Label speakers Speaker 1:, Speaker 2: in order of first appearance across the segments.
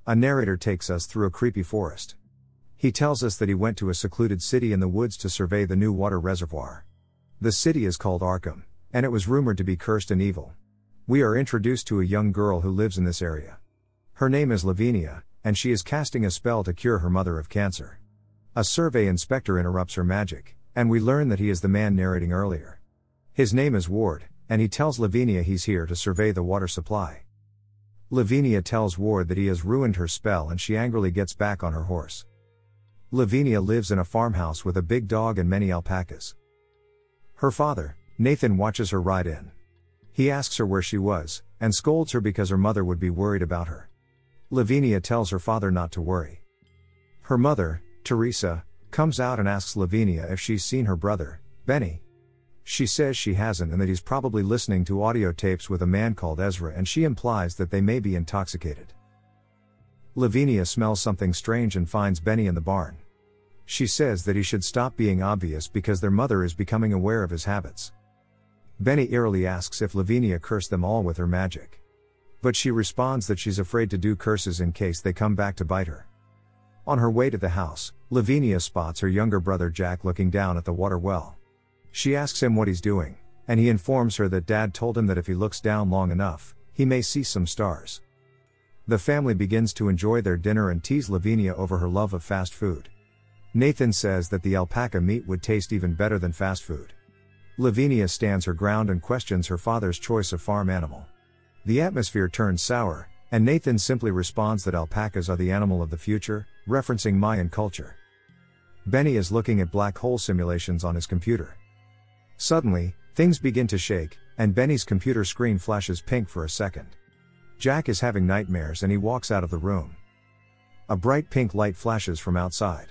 Speaker 1: A narrator takes us through a creepy forest. He tells us that he went to a secluded city in the woods to survey the new water reservoir. The city is called Arkham, and it was rumored to be cursed and evil. We are introduced to a young girl who lives in this area. Her name is Lavinia, and she is casting a spell to cure her mother of cancer. A survey inspector interrupts her magic, and we learn that he is the man narrating earlier. His name is Ward, and he tells Lavinia he's here to survey the water supply. Lavinia tells Ward that he has ruined her spell, and she angrily gets back on her horse. Lavinia lives in a farmhouse with a big dog and many alpacas. Her father, Nathan, watches her ride in. He asks her where she was, and scolds her because her mother would be worried about her. Lavinia tells her father not to worry. Her mother, Teresa, comes out and asks Lavinia if she's seen her brother, Benny. She says she hasn't and that he's probably listening to audio tapes with a man called Ezra, and she implies that they may be intoxicated. Lavinia smells something strange and finds Benny in the barn. She says that he should stop being obvious because their mother is becoming aware of his habits. Benny eerily asks if Lavinia cursed them all with her magic. But she responds that she's afraid to do curses in case they come back to bite her. On her way to the house, Lavinia spots her younger brother Jack looking down at the water well. She asks him what he's doing, and he informs her that Dad told him that if he looks down long enough, he may see some stars. The family begins to enjoy their dinner and tease Lavinia over her love of fast food. Nathan says that the alpaca meat would taste even better than fast food. Lavinia stands her ground and questions her father's choice of farm animal. The atmosphere turns sour, and Nathan simply responds that alpacas are the animal of the future, referencing Mayan culture. Benny is looking at black hole simulations on his computer. Suddenly, things begin to shake, and Benny's computer screen flashes pink for a second. Jack is having nightmares and he walks out of the room. A bright pink light flashes from outside.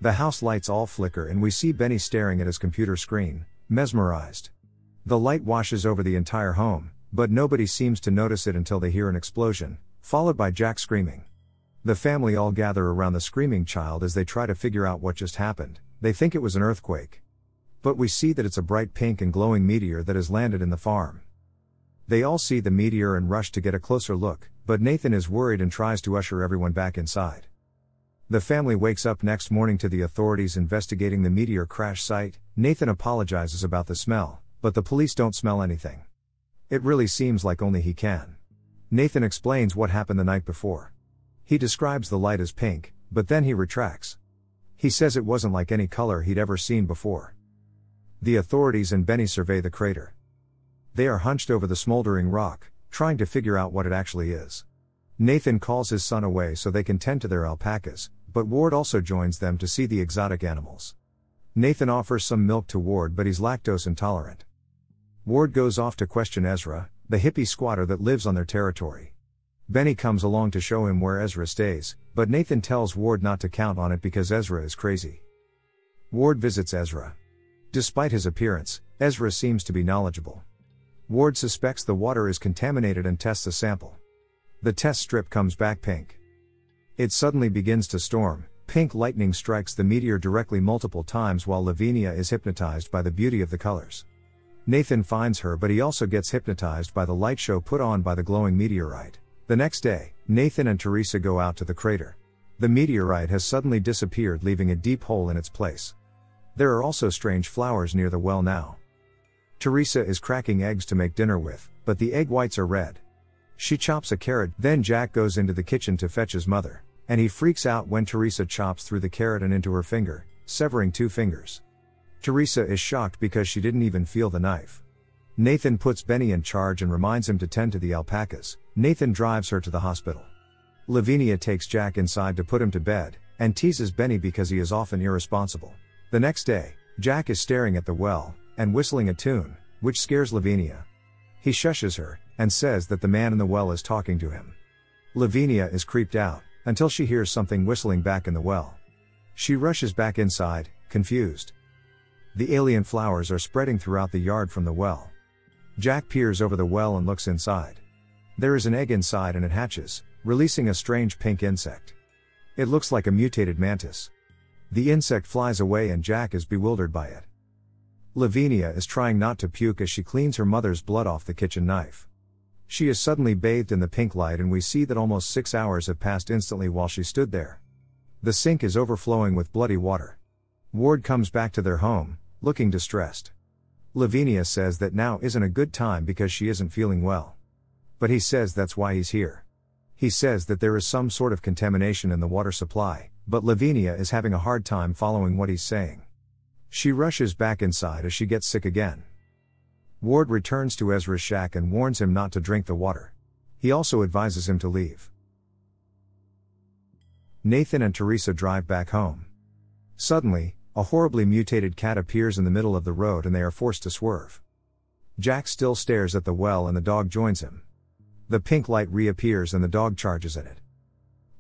Speaker 1: The house lights all flicker and we see Benny staring at his computer screen, mesmerized. The light washes over the entire home, but nobody seems to notice it until they hear an explosion, followed by Jack screaming. The family all gather around the screaming child as they try to figure out what just happened. They think it was an earthquake. But we see that it's a bright pink and glowing meteor that has landed in the farm. They all see the meteor and rush to get a closer look, but Nathan is worried and tries to usher everyone back inside. The family wakes up next morning to the authorities investigating the meteor crash site. Nathan apologizes about the smell, but the police don't smell anything. It really seems like only he can. Nathan explains what happened the night before. He describes the light as pink, but then he retracts. He says it wasn't like any color he'd ever seen before. The authorities and Benny survey the crater. They are hunched over the smoldering rock, trying to figure out what it actually is. Nathan calls his son away so they can tend to their alpacas, but Ward also joins them to see the exotic animals. Nathan offers some milk to Ward, but he's lactose intolerant. Ward goes off to question Ezra, the hippie squatter that lives on their territory. Benny comes along to show him where Ezra stays, but Nathan tells Ward not to count on it because Ezra is crazy. Ward visits Ezra. Despite his appearance, Ezra seems to be knowledgeable. Ward suspects the water is contaminated and tests a sample. The test strip comes back pink. It suddenly begins to storm. Pink lightning strikes the meteor directly multiple times while Lavinia is hypnotized by the beauty of the colors. Nathan finds her, but he also gets hypnotized by the light show put on by the glowing meteorite. The next day, Nathan and Teresa go out to the crater. The meteorite has suddenly disappeared, leaving a deep hole in its place. There are also strange flowers near the well now. Teresa is cracking eggs to make dinner with, but the egg whites are red. She chops a carrot, then Jack goes into the kitchen to fetch his mother, and he freaks out when Teresa chops through the carrot and into her finger, severing 2 fingers. Teresa is shocked because she didn't even feel the knife. Nathan puts Benny in charge and reminds him to tend to the alpacas. Nathan drives her to the hospital. Lavinia takes Jack inside to put him to bed, and teases Benny because he is often irresponsible. The next day, Jack is staring at the well, and whistling a tune, which scares Lavinia. He shushes her, and says that the man in the well is talking to him. Lavinia is creeped out, until she hears something whistling back in the well. She rushes back inside, confused. The alien flowers are spreading throughout the yard from the well. Jack peers over the well and looks inside. There is an egg inside and it hatches, releasing a strange pink insect. It looks like a mutated mantis. The insect flies away and Jack is bewildered by it. Lavinia is trying not to puke as she cleans her mother's blood off the kitchen knife. She is suddenly bathed in the pink light and we see that almost 6 hours have passed instantly while she stood there. The sink is overflowing with bloody water. Ward comes back to their home, looking distressed. Lavinia says that now isn't a good time because she isn't feeling well. But he says that's why he's here. He says that there is some sort of contamination in the water supply, but Lavinia is having a hard time following what he's saying. She rushes back inside as she gets sick again. Ward returns to Ezra's shack and warns him not to drink the water. He also advises him to leave. Nathan and Teresa drive back home. Suddenly, a horribly mutated cat appears in the middle of the road and they are forced to swerve. Jack still stares at the well and the dog joins him. The pink light reappears and the dog charges at it.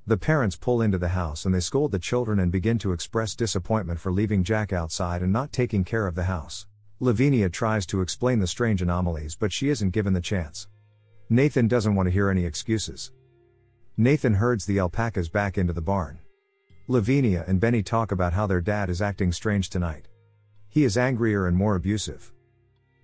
Speaker 1: The parents pull into the house and they scold the children and begin to express disappointment for leaving Jack outside and not taking care of the house. Lavinia tries to explain the strange anomalies but she isn't given the chance. Nathan doesn't want to hear any excuses. Nathan herds the alpacas back into the barn. Lavinia and Benny talk about how their dad is acting strange tonight. He is angrier and more abusive.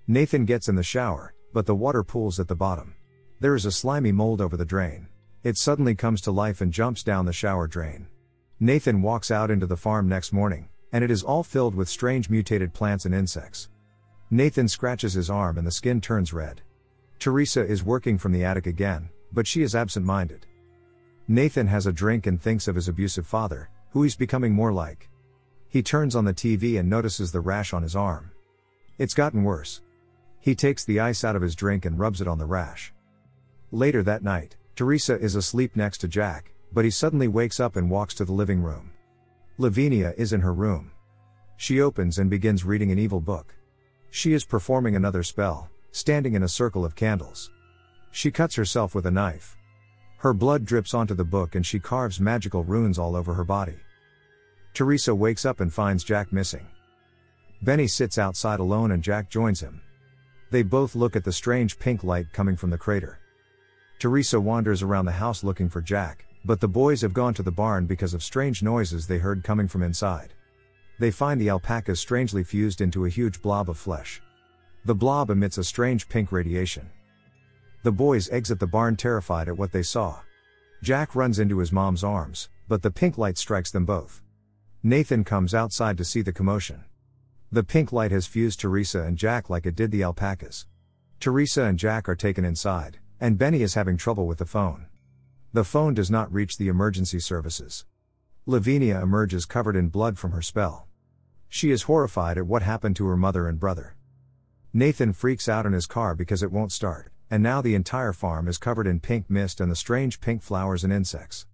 Speaker 1: Nathan gets in the shower, but the water pools at the bottom. There is a slimy mold over the drain. It suddenly comes to life and jumps down the shower drain. Nathan walks out into the farm next morning, and it is all filled with strange mutated plants and insects. Nathan scratches his arm and the skin turns red. Teresa is working from the attic again, but she is absent-minded. Nathan has a drink and thinks of his abusive father, who he's becoming more like. He turns on the TV and notices the rash on his arm. It's gotten worse. He takes the ice out of his drink and rubs it on the rash. Later that night, Teresa is asleep next to Jack, but he suddenly wakes up and walks to the living room. Lavinia is in her room. She opens and begins reading an evil book. She is performing another spell, standing in a circle of candles. She cuts herself with a knife. Her blood drips onto the book and she carves magical runes all over her body. Teresa wakes up and finds Jack missing. Benny sits outside alone and Jack joins him. They both look at the strange pink light coming from the crater. Teresa wanders around the house looking for Jack, but the boys have gone to the barn because of strange noises they heard coming from inside. They find the alpacas strangely fused into a huge blob of flesh. The blob emits a strange pink radiation. The boys exit the barn terrified at what they saw. Jack runs into his mom's arms, but the pink light strikes them both. Nathan comes outside to see the commotion. The pink light has fused Teresa and Jack like it did the alpacas. Teresa and Jack are taken inside, and Benny is having trouble with the phone. The phone does not reach the emergency services. Lavinia emerges covered in blood from her spell. She is horrified at what happened to her mother and brother. Nathan freaks out in his car because it won't start, and now the entire farm is covered in pink mist and the strange pink flowers and insects.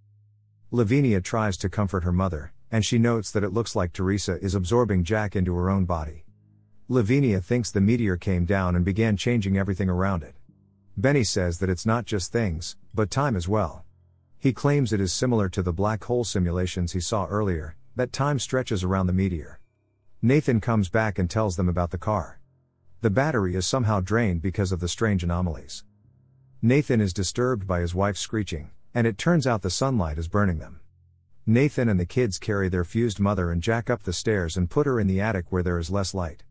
Speaker 1: Lavinia tries to comfort her mother, and she notes that it looks like Teresa is absorbing Jack into her own body. Lavinia thinks the meteor came down and began changing everything around it. Benny says that it's not just things, but time as well. He claims it is similar to the black hole simulations he saw earlier, that time stretches around the meteor. Nathan comes back and tells them about the car. The battery is somehow drained because of the strange anomalies. Nathan is disturbed by his wife screeching, and it turns out the sunlight is burning them. Nathan and the kids carry their fused mother and Jack up the stairs and put her in the attic where there is less light.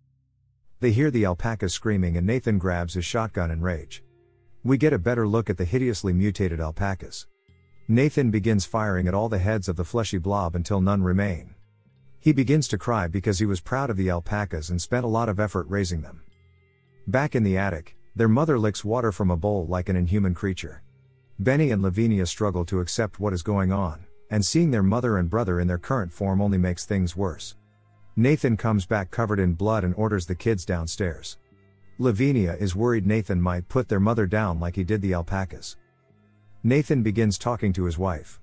Speaker 1: They hear the alpacas screaming and Nathan grabs his shotgun in rage. We get a better look at the hideously mutated alpacas. Nathan begins firing at all the heads of the fleshy blob until none remain. He begins to cry because he was proud of the alpacas and spent a lot of effort raising them. Back in the attic, their mother licks water from a bowl like an inhuman creature. Benny and Lavinia struggle to accept what is going on, and seeing their mother and brother in their current form only makes things worse. Nathan comes back covered in blood and orders the kids downstairs. Lavinia is worried Nathan might put their mother down like he did the alpacas. Nathan begins talking to his wife.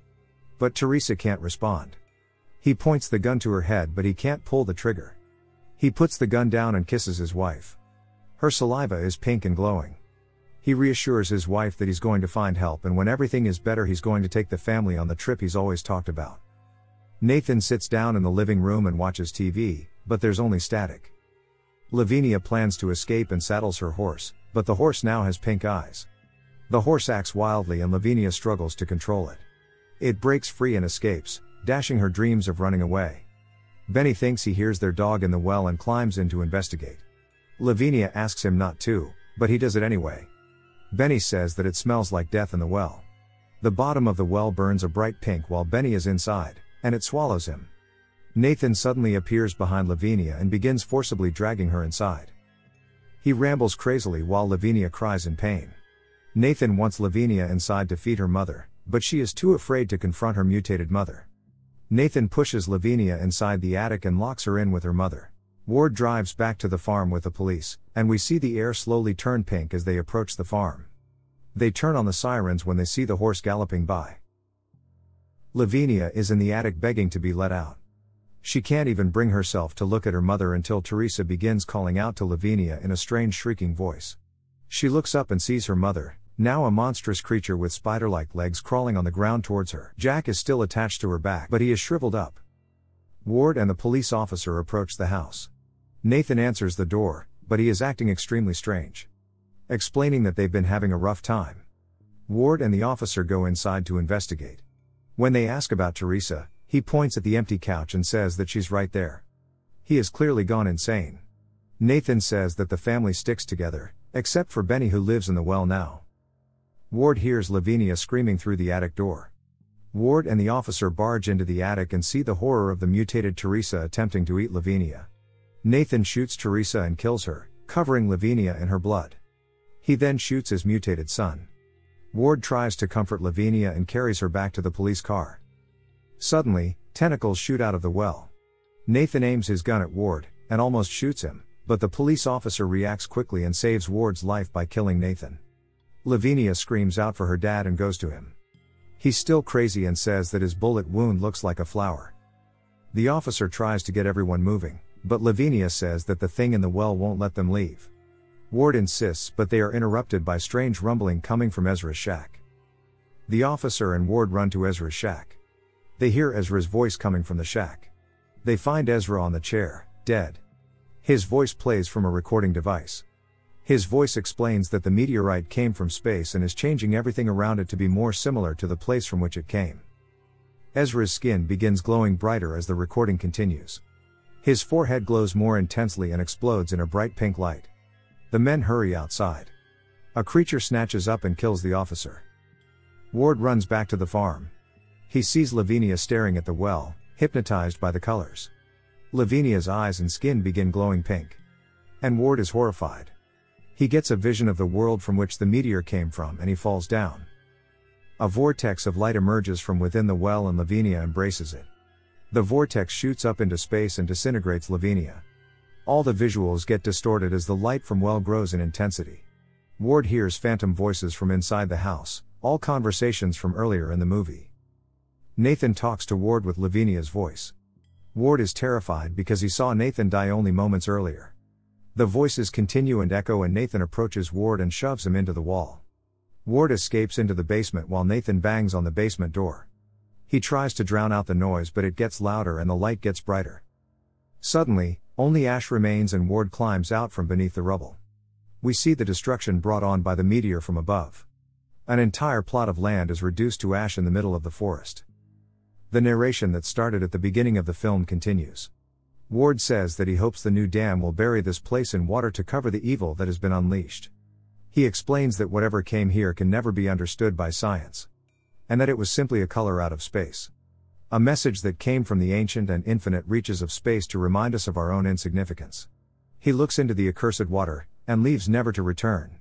Speaker 1: But Teresa can't respond. He points the gun to her head but he can't pull the trigger. He puts the gun down and kisses his wife. Her saliva is pink and glowing. He reassures his wife that he's going to find help and when everything is better he's going to take the family on the trip he's always talked about. Nathan sits down in the living room and watches TV, but there's only static. Lavinia plans to escape and saddles her horse, but the horse now has pink eyes. The horse acts wildly and Lavinia struggles to control it. It breaks free and escapes, dashing her dreams of running away. Benny thinks he hears their dog in the well and climbs in to investigate. Lavinia asks him not to, but he does it anyway. Benny says that it smells like death in the well. The bottom of the well burns a bright pink while Benny is inside, and it swallows him. Nathan suddenly appears behind Lavinia and begins forcibly dragging her inside. He rambles crazily while Lavinia cries in pain. Nathan wants Lavinia inside to feed her mother, but she is too afraid to confront her mutated mother. Nathan pushes Lavinia inside the attic and locks her in with her mother. Ward drives back to the farm with the police, and we see the air slowly turn pink as they approach the farm. They turn on the sirens when they see the horse galloping by. Lavinia is in the attic begging to be let out. She can't even bring herself to look at her mother until Teresa begins calling out to Lavinia in a strange shrieking voice. She looks up and sees her mother, now a monstrous creature with spider-like legs crawling on the ground towards her. Jack is still attached to her back, but he is shriveled up. Ward and the police officer approach the house. Nathan answers the door, but he is acting extremely strange, explaining that they've been having a rough time. Ward and the officer go inside to investigate. When they ask about Teresa, he points at the empty couch and says that she's right there. He has clearly gone insane. Nathan says that the family sticks together, except for Benny who lives in the well now. Ward hears Lavinia screaming through the attic door. Ward and the officer barge into the attic and see the horror of the mutated Teresa attempting to eat Lavinia. Nathan shoots Teresa and kills her, covering Lavinia in her blood. He then shoots his mutated son. Ward tries to comfort Lavinia and carries her back to the police car. Suddenly, tentacles shoot out of the well. Nathan aims his gun at Ward, and almost shoots him, but the police officer reacts quickly and saves Ward's life by killing Nathan. Lavinia screams out for her dad and goes to him. He's still crazy and says that his bullet wound looks like a flower. The officer tries to get everyone moving, but Lavinia says that the thing in the well won't let them leave. Ward insists, but they are interrupted by strange rumbling coming from Ezra's shack. The officer and Ward run to Ezra's shack. They hear Ezra's voice coming from the shack. They find Ezra on the chair, dead. His voice plays from a recording device. His voice explains that the meteorite came from space and is changing everything around it to be more similar to the place from which it came. Ezra's skin begins glowing brighter as the recording continues. His forehead glows more intensely and explodes in a bright pink light. The men hurry outside. A creature snatches up and kills the officer. Ward runs back to the farm. He sees Lavinia staring at the well, hypnotized by the colors. Lavinia's eyes and skin begin glowing pink. And Ward is horrified. He gets a vision of the world from which the meteor came from and he falls down. A vortex of light emerges from within the well and Lavinia embraces it. The vortex shoots up into space and disintegrates Lavinia. All the visuals get distorted as the light from well grows in intensity. Ward hears phantom voices from inside the house, all conversations from earlier in the movie. Nathan talks to Ward with Lavinia's voice. Ward is terrified because he saw Nathan die only moments earlier. The voices continue and echo and Nathan approaches Ward and shoves him into the wall. Ward escapes into the basement while Nathan bangs on the basement door. He tries to drown out the noise but it gets louder and the light gets brighter. Suddenly, only ash remains and Ward climbs out from beneath the rubble. We see the destruction brought on by the meteor from above. An entire plot of land is reduced to ash in the middle of the forest. The narration that started at the beginning of the film continues. Ward says that he hopes the new dam will bury this place in water to cover the evil that has been unleashed. He explains that whatever came here can never be understood by science. And that it was simply a color out of space. A message that came from the ancient and infinite reaches of space to remind us of our own insignificance. He looks into the accursed water, and leaves never to return.